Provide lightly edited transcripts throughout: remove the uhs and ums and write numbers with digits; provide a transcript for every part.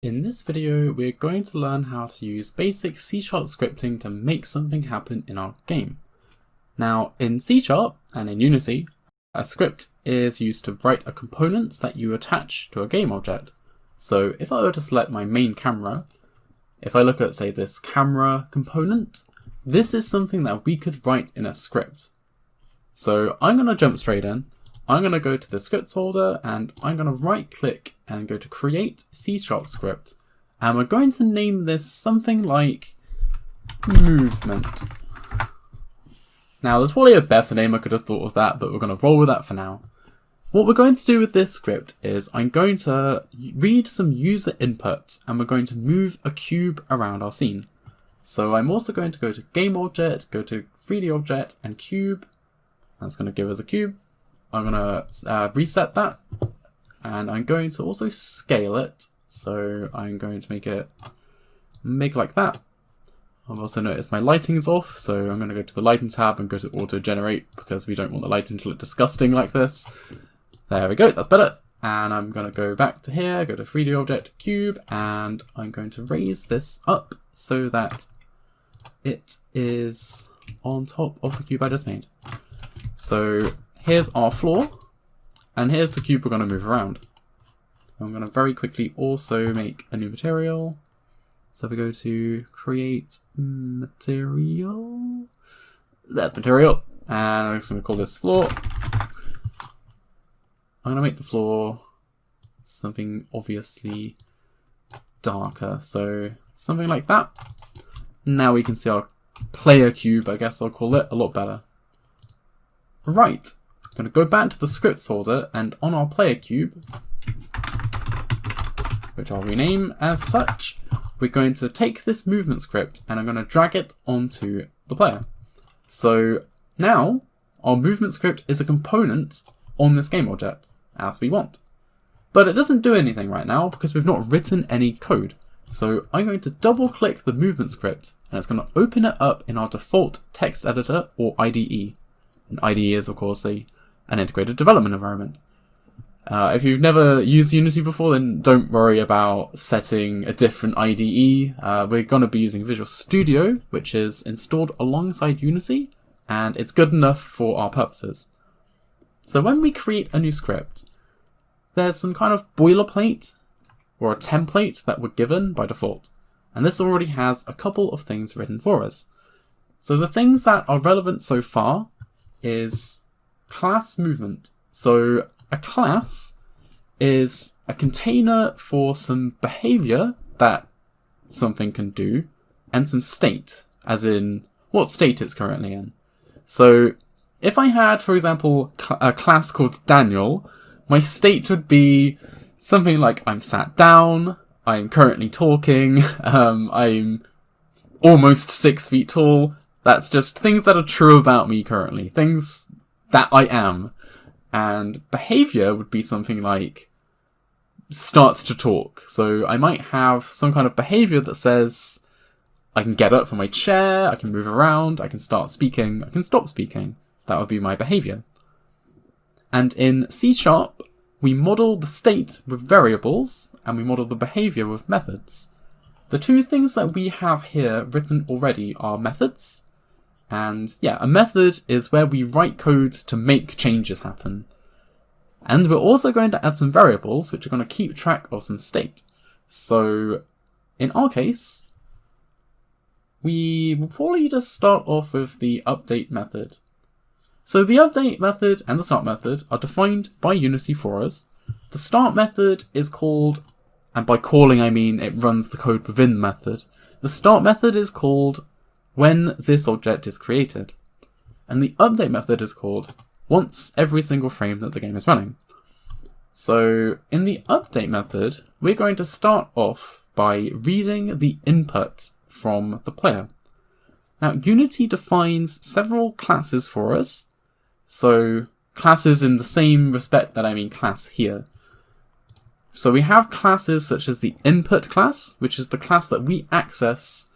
In this video, we're going to learn how to use basic C# scripting to make something happen in our game. Now, in C# and in Unity, a script is used to write a component that you attach to a game object. So if I were to select my main camera, if I look at, say, this camera component, this is something that we could write in a script. So I'm going to jump straight in. I'm going to go to the scripts folder and I'm going to right click and go to create C# script. And we're going to name this something like movement. Now there's probably a better name, I could have thought of that, but we're going to roll with that for now. What we're going to do with this script is I'm going to read some user input and we're going to move a cube around our scene. So I'm also going to go to game object, go to 3D object and cube. That's going to give us a cube. I'm going to reset that and I'm going to also scale it. So I'm going to make it like that. I've also noticed my lighting is off, so I'm going to go to the lighting tab and go to auto generate because we don't want the lighting to look disgusting like this. There we go, that's better. And I'm going to go back to here, go to 3D object, cube, and I'm going to raise this up so that it is on top of the cube I just made. So here's our floor, and here's the cube we're going to move around. I'm going to very quickly also make a new material. So we go to create material. That's material. And I'm just going to call this floor. I'm going to make the floor something obviously darker. So something like that. Now we can see our player cube, I guess I'll call it, a lot better. Right. I'm going to go back to the scripts folder and on our player cube, which I'll rename as such, we're going to take this movement script and I'm going to drag it onto the player. So now our movement script is a component on this game object, as we want. But it doesn't do anything right now because we've not written any code. So I'm going to double click the movement script and it's going to open it up in our default text editor or IDE. And IDE is of course an integrated development environment. If you've never used Unity before, then don't worry about setting a different IDE. We're going to be using Visual Studio, which is installed alongside Unity, and it's good enough for our purposes. So when we create a new script, there's some kind of boilerplate or a template that we're given by default. And this already has a couple of things written for us. So the things that are relevant so far is class movement. So a class is a container for some behavior that something can do and some state, as in what state it's currently in. So if I had, for example, a class called Daniel, my state would be something like I'm sat down, I'm currently talking, I'm almost 6 feet tall. That's just things that are true about me currently, things that I am. And behavior would be something like start to talk. So I might have some kind of behavior that says I can get up from my chair, I can move around, I can start speaking, I can stop speaking. That would be my behavior. And in C#, we model the state with variables and we model the behavior with methods. The two things that we have here written already are methods. And yeah, a method is where we write code to make changes happen. And we're also going to add some variables which are going to keep track of some state. So in our case, we will probably just start off with the update method. So the update method and the start method are defined by Unity for us. The start method is called, and by calling I mean it runs the code within the method. The start method is called when this object is created. And the update method is called once every single frame that the game is running. So in the update method, we're going to start off by reading the input from the player. Now Unity defines several classes for us. So classes in the same respect that I mean class here. So we have classes such as the input class, which is the class that we access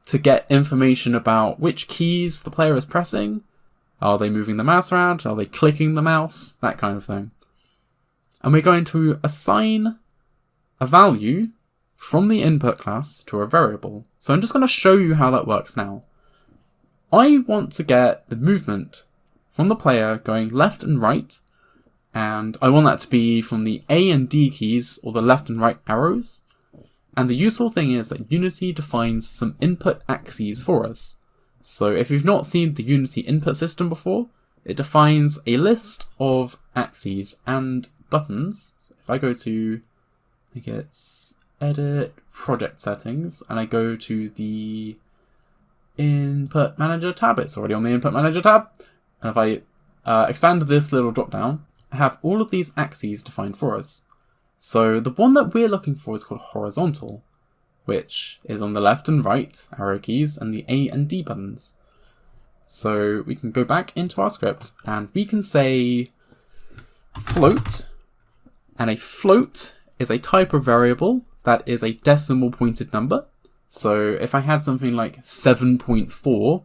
to get information about which keys the player is pressing. Are they moving the mouse around? Are they clicking the mouse? That kind of thing. And we're going to assign a value from the input class to a variable. So I'm just going to show you how that works now. I want to get the movement from the player going left and right, and I want that to be from the A and D keys, or the left and right arrows. And the useful thing is that Unity defines some input axes for us. So if you've not seen the Unity input system before, it defines a list of axes and buttons. So if I go to, I think it's Edit, Project Settings, and I go to the Input Manager tab, it's already on the Input Manager tab, and if I expand this little drop down, I have all of these axes defined for us. So the one that we're looking for is called horizontal, which is on the left and right arrow keys and the A and D buttons. So we can go back into our script and we can say float, and a float is a type of variable that is a decimal pointed number. So if I had something like 7.4,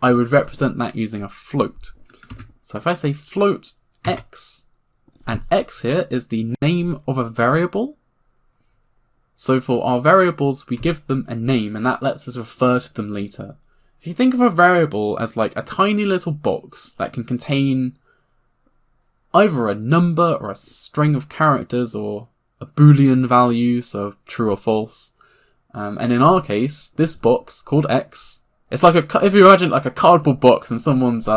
I would represent that using a float. So if I say float x, and x here is the name of a variable. So for our variables, we give them a name, and that lets us refer to them later. If you think of a variable as like a tiny little box that can contain either a number or a string of characters or a Boolean value, so true or false. And in our case, this box called X, it's like if you imagine like a cardboard box and someone's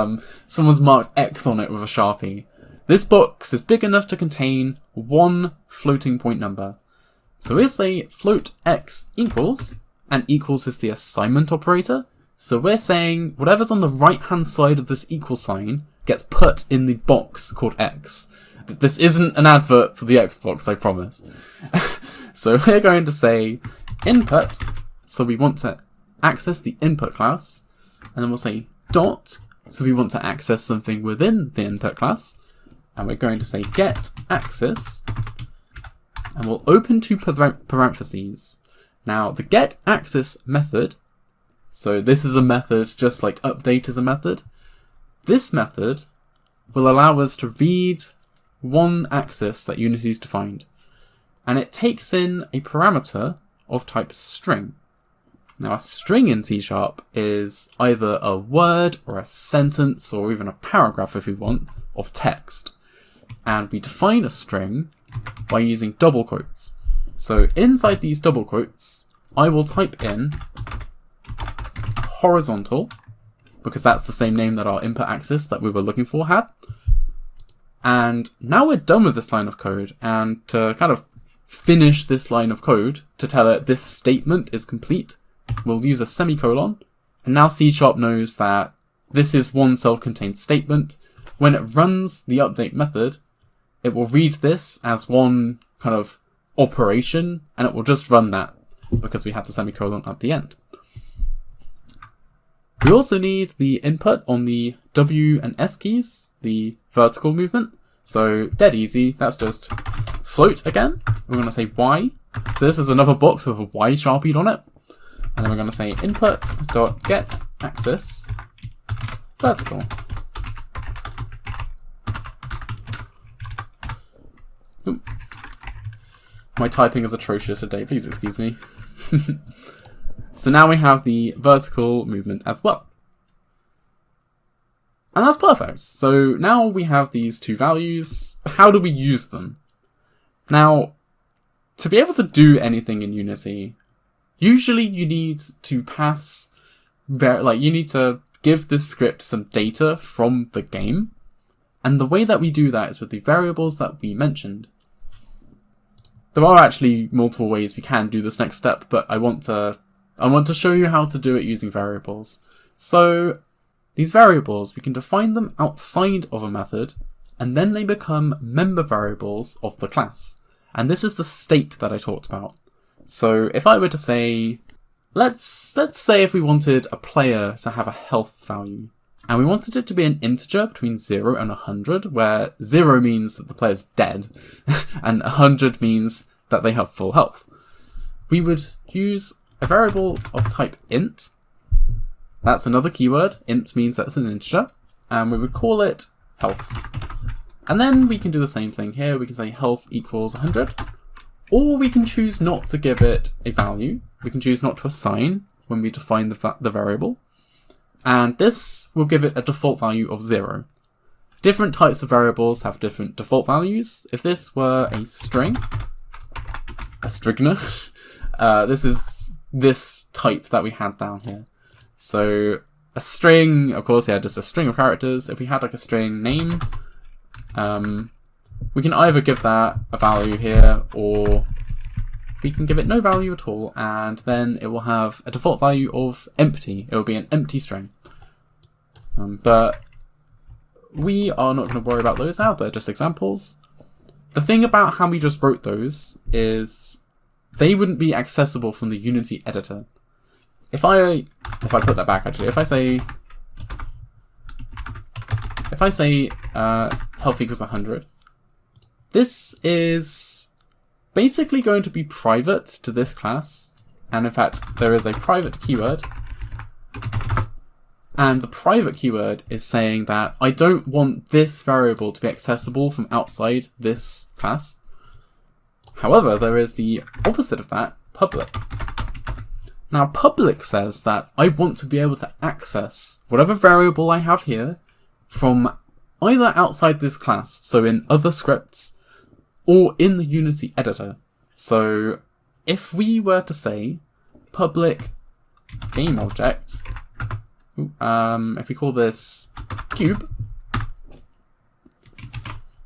marked X on it with a Sharpie. This box is big enough to contain one floating point number. So we'll say float X equals, and equals is the assignment operator. So we're saying whatever's on the right hand side of this equal sign gets put in the box called X. This isn't an advert for the Xbox, I promise. So we're going to say input, so we want to access the input class, and then we'll say dot, so we want to access something within the input class, and we're going to say get access, and we'll open two parentheses. Now the get access method, so this is a method just like update is a method. This method will allow us to read one axis that Unity's defined, and it takes in a parameter of type string. Now a string in C# is either a word or a sentence or even a paragraph if we want of text, and we define a string by using double quotes. So inside these double quotes I will type in horizontal, because that's the same name that our input axis that we were looking for had. And now we're done with this line of code, and to kind of finish this line of code to tell it this statement is complete, we'll use a semicolon, and now C# knows that this is one self-contained statement. When it runs the update method, it will read this as one kind of operation, and it will just run that because we have the semicolon at the end. We also need the input on the W and S keys, the vertical movement. So dead easy, that's just float again. We're going to say Y. So this is another box with a Y sharpied on it. And then we're going to say input.get axis vertical. Ooh. My typing is atrocious today, please excuse me. So now we have the vertical movement as well. And that's perfect. So now we have these two values. How do we use them? Now, to be able to do anything in Unity, usually you need to pass, you need to give this script some data from the game. And the way that we do that is with the variables that we mentioned. There are actually multiple ways we can do this next step, but I want to show you how to do it using variables. So these variables, we can define them outside of a method, and then they become member variables of the class. And this is the state that I talked about. So if I were to say, let's say if we wanted a player to have a health value, and we wanted it to be an integer between 0 and 100, where 0 means that the player's dead, and 100 means that they have full health. We would use a variable of type int. That's another keyword. Int means that's an integer. And we would call it health. And then we can do the same thing here. We can say health equals 100. Or we can choose not to give it a value. We can choose not to assign when we define the variable. And this will give it a default value of 0. Different types of variables have different default values. If this were a string, a strigner, this is this type that we had down here. So a string, of course, yeah, just a string of characters. If we had like a string name, we can either give that a value here, or we can give it no value at all, and then it will have a default value of empty. It will be an empty string. But we are not going to worry about those now. They're just examples. The thing about how we just wrote those is they wouldn't be accessible from the Unity editor. If I put that back, actually, if I say health equals 100, this is basically going to be private to this class, and in fact there is a private keyword, and the private keyword is saying that I don't want this variable to be accessible from outside this class. However, there is the opposite of that, public. Now public says that I want to be able to access whatever variable I have here from either outside this class, so in other scripts, or in the Unity editor. So if we were to say public game object, if we call this cube,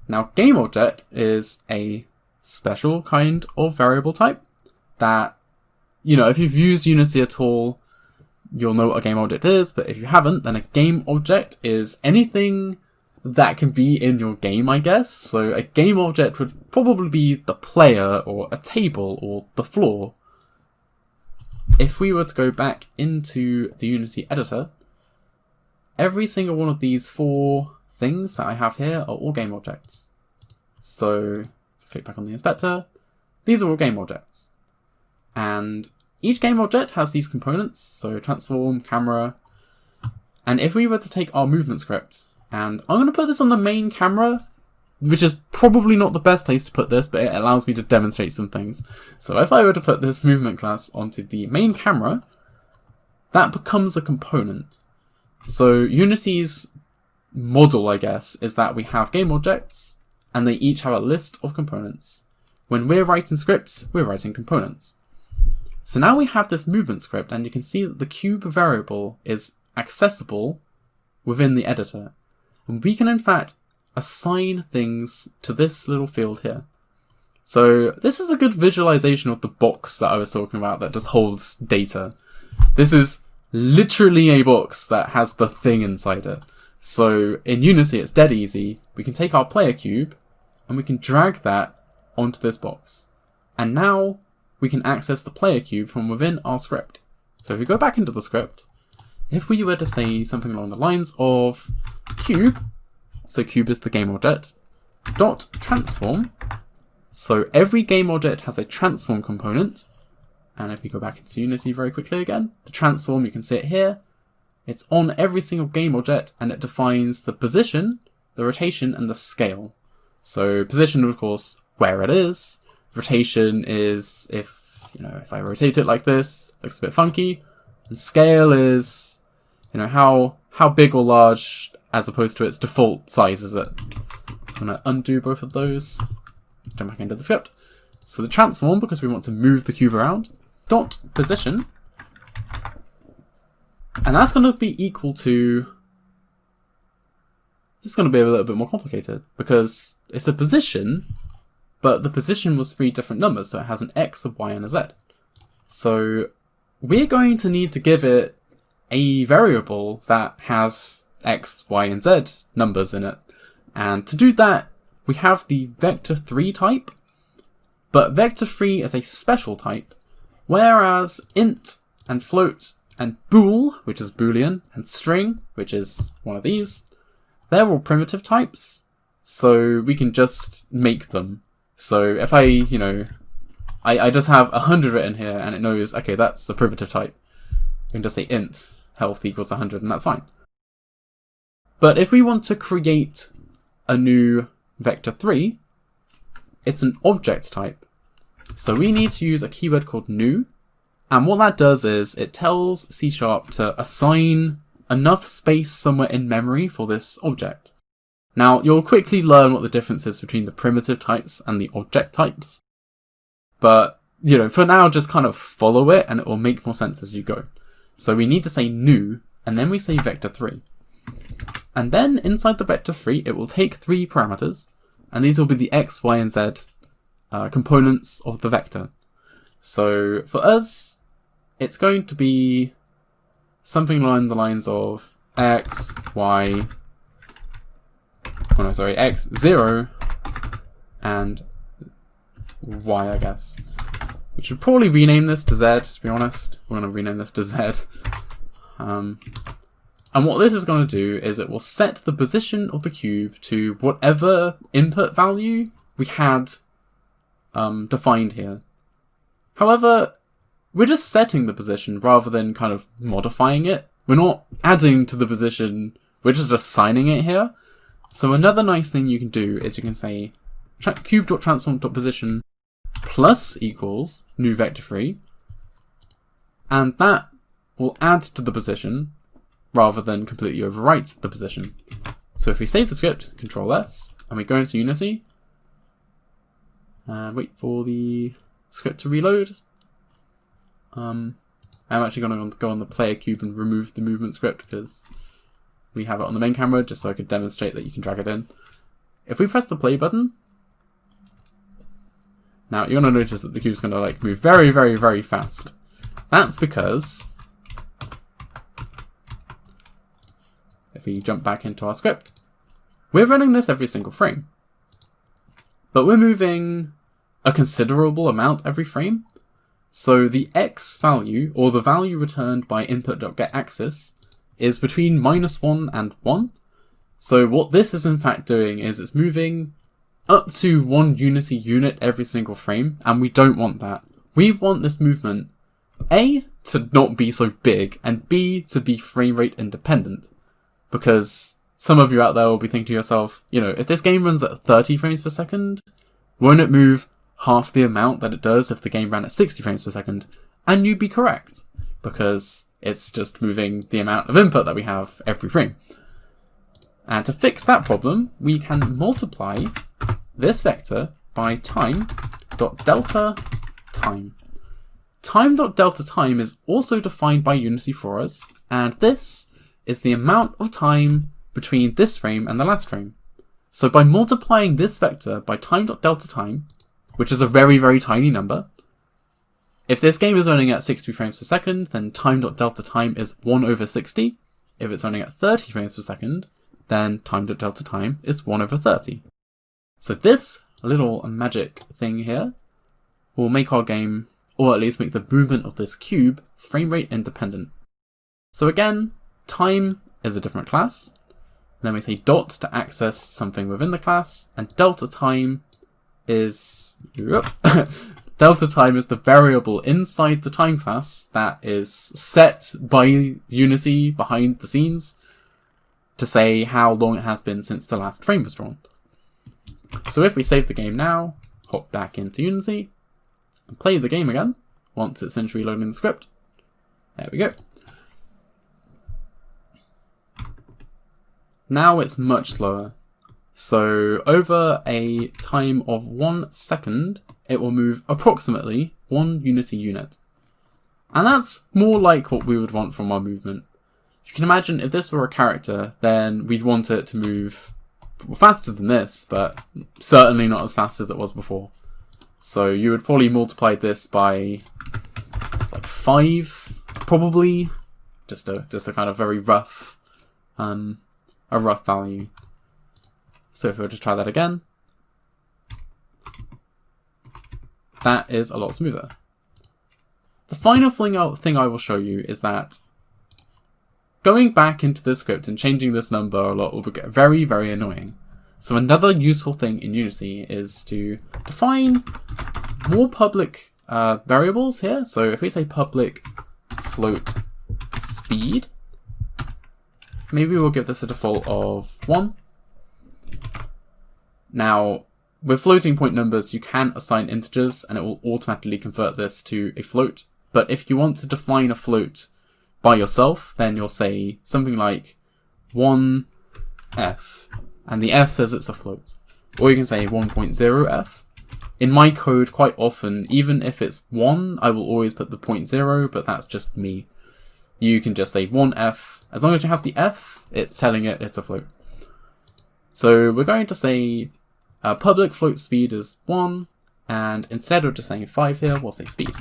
now game object is a special kind of variable type that, you know, if you've used Unity at all, you'll know what a game object is, but if you haven't, then a game object is anything that can be in your game, I guess. So a game object would probably be the player, or a table, or the floor. If we were to go back into the Unity editor, every single one of these 4 things that I have here are all game objects. So click back on the inspector, these are all game objects. And each game object has these components, so transform, camera, and if we were to take our movement script, and I'm going to put this on the main camera, which is probably not the best place to put this, but it allows me to demonstrate some things. So if I were to put this movement class onto the main camera, that becomes a component. So Unity's model, I guess, is that we have game objects, and they each have a list of components. When we're writing scripts, we're writing components. So now we have this movement script, and you can see that the cube variable is accessible within the editor. And we can in fact assign things to this little field here. So this is a good visualization of the box that I was talking about that just holds data. This is literally a box that has the thing inside it. So in Unity it's dead easy. We can take our player cube and we can drag that onto this box. And now we can access the player cube from within our script. So if we go back into the script, if we were to say something along the lines of cube, so cube is the game object, dot transform, so every game object has a transform component, and if we go back into Unity very quickly again, the transform, you can see it here, it's on every single game object, and it defines the position, the rotation, and the scale. So position, of course, where it is. Rotation is if I rotate it like this, it looks a bit funky. And scale is, how big or large as opposed to its default size is it. So I'm going to undo both of those, jump back into the script. So the transform, because we want to move the cube around, dot position, and that's going to be equal to, this is going to be a little bit more complicated, because it's a position, but the position was 3 different numbers, so it has an X, a Y, and a Z. So we're going to need to give it a variable that has X, Y, and Z numbers in it. And to do that, we have the vector3 type, but vector3 is a special type, whereas int and float and bool, which is boolean, and string, which is one of these, they're all primitive types, so we can just make them. So if I just have 100 written here and it knows, okay, that's a primitive type, we can just say int health equals 100 and that's fine. But if we want to create a new vector3, it's an object type. So we need to use a keyword called new. And what that does is it tells C# to assign enough space somewhere in memory for this object. Now, you'll quickly learn what the difference is between the primitive types and the object types. But, you know, for now, just kind of follow it and it will make more sense as you go. So we need to say new, and then we say vector3. And then inside the vector3, it will take 3 parameters, and these will be the x, y, and z components of the vector. So for us, it's going to be something along the lines of x, y, x, 0, and y, I guess. We should probably rename this to z, to be honest. We're going to rename this to z. And what this is going to do is it will set the position of the cube to whatever input value we had defined here. However, we're just setting the position rather than kind of modifying it. We're not adding to the position, we're just assigning it here. So another nice thing you can do is you can say cube.transform.position plus equals new vector3, and that will add to the position rather than completely overwrite the position. So if we save the script, Control S, and we go into Unity, and wait for the script to reload. I'm actually going to go on the player cube and remove the movement script because we have it on the main camera just so I could demonstrate that you can drag it in. If we press the play button, now you're going to notice that the cube's going to like move very, very, very fast. That's because if we jump back into our script, we're running this every single frame. But we're moving a considerable amount every frame. So the x value, or the value returned by input.getAxis, is between -1 and 1. So what this is in fact doing is it's moving up to 1 Unity unit every single frame, and we don't want that. We want this movement, A, to not be so big, and B, to be frame rate independent. Because some of you out there will be thinking to yourself, you know, if this game runs at 30 frames per second, won't it move half the amount that it does if the game ran at 60 frames per second? And you'd be correct, because it's just moving the amount of input that we have every frame. And to fix that problem, we can multiply this vector by time.delta time. Time.delta time is also defined by Unity for us, and this is the amount of time between this frame and the last frame. So by multiplying this vector by time.delta time, which is a very, very tiny number, if this game is running at 60 frames per second, then time.delta time is 1/60. If it's running at 30 frames per second, then time.delta time is 1/30. So this little magic thing here will make our game, or at least make the movement of this cube, frame rate independent. So again, time is a different class. Then we say dot to access something within the class, and delta time is delta time is the variable inside the time class that is set by Unity behind the scenes to say how long it has been since the last frame was drawn. So if we save the game now, hop back into Unity, and play the game again, once it's finished reloading the script, there we go. Now it's much slower. So over a time of 1 second, it will move approximately 1 Unity unit. And that's more like what we would want from our movement. You can imagine if this were a character, then we'd want it to move faster than this, but certainly not as fast as it was before. So you would probably multiply this by like 5, probably. Just a kind of very rough value. So if we were to try that again, that is a lot smoother. The final thing I will show you is that going back into the script and changing this number a lot will get very, very annoying. So another useful thing in Unity is to define more public variables here. So if we say public float speed, maybe we'll give this a default of 1. Now, with floating point numbers, you can assign integers and it will automatically convert this to a float. But if you want to define a float by yourself, then you'll say something like 1f, and the f says it's a float. Or you can say 1.0f. In my code, quite often, even if it's 1, I will always put the 0.0, but that's just me. You can just say 1f. As long as you have the f, it's telling it it's a float. So we're going to say public float speed is 1, and instead of just saying 5 here, we'll say speed.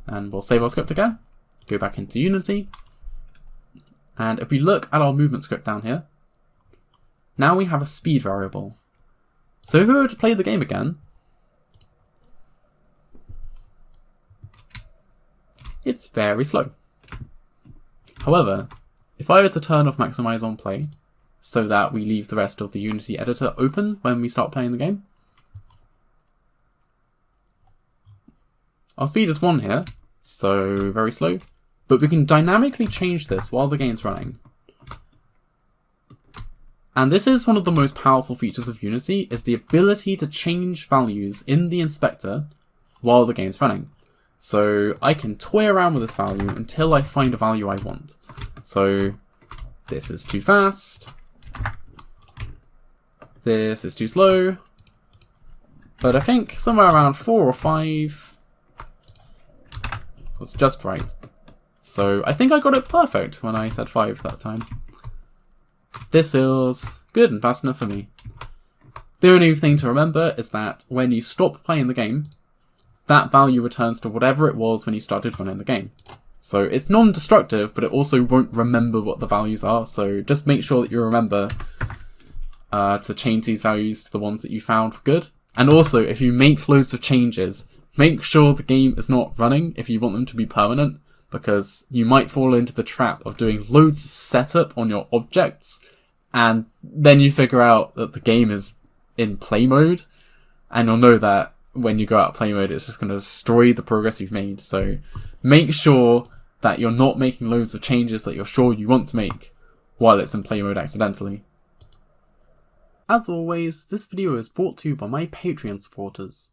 And we'll save our script again, go back into Unity, and if we look at our movement script down here, now we have a speed variable. So if we were to play the game again, it's very slow. However, if I were to turn off maximize on play, so that we leave the rest of the Unity editor open when we start playing the game, our speed is 1 here, so very slow, but we can dynamically change this while the game's running. And this is one of the most powerful features of Unity, is the ability to change values in the inspector while the game's running. So I can toy around with this value until I find a value I want. So this is too fast, this is too slow, but I think somewhere around 4 or 5 was just right. So I think I got it perfect when I said 5 that time. This feels good and fast enough for me. The only thing to remember is that when you stop playing the game, that value returns to whatever it was when you started running the game. So it's non-destructive, but it also won't remember what the values are, so just make sure that you remember to change these values to the ones that you found were good. And also, if you make loads of changes, make sure the game is not running if you want them to be permanent, because you might fall into the trap of doing loads of setup on your objects, and then you figure out that the game is in play mode, and you'll know that when you go out of play mode, it's just going to destroy the progress you've made. So make sure that you're not making loads of changes that you're sure you want to make while it's in play mode accidentally. As always, this video is brought to you by my Patreon supporters.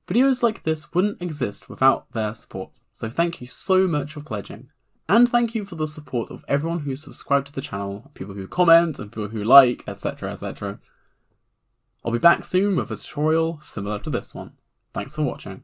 Videos like this wouldn't exist without their support, so thank you so much for pledging. And thank you for the support of everyone who's subscribed to the channel, people who comment and people who like, etc, etc. I'll be back soon with a tutorial similar to this one. Thanks for watching.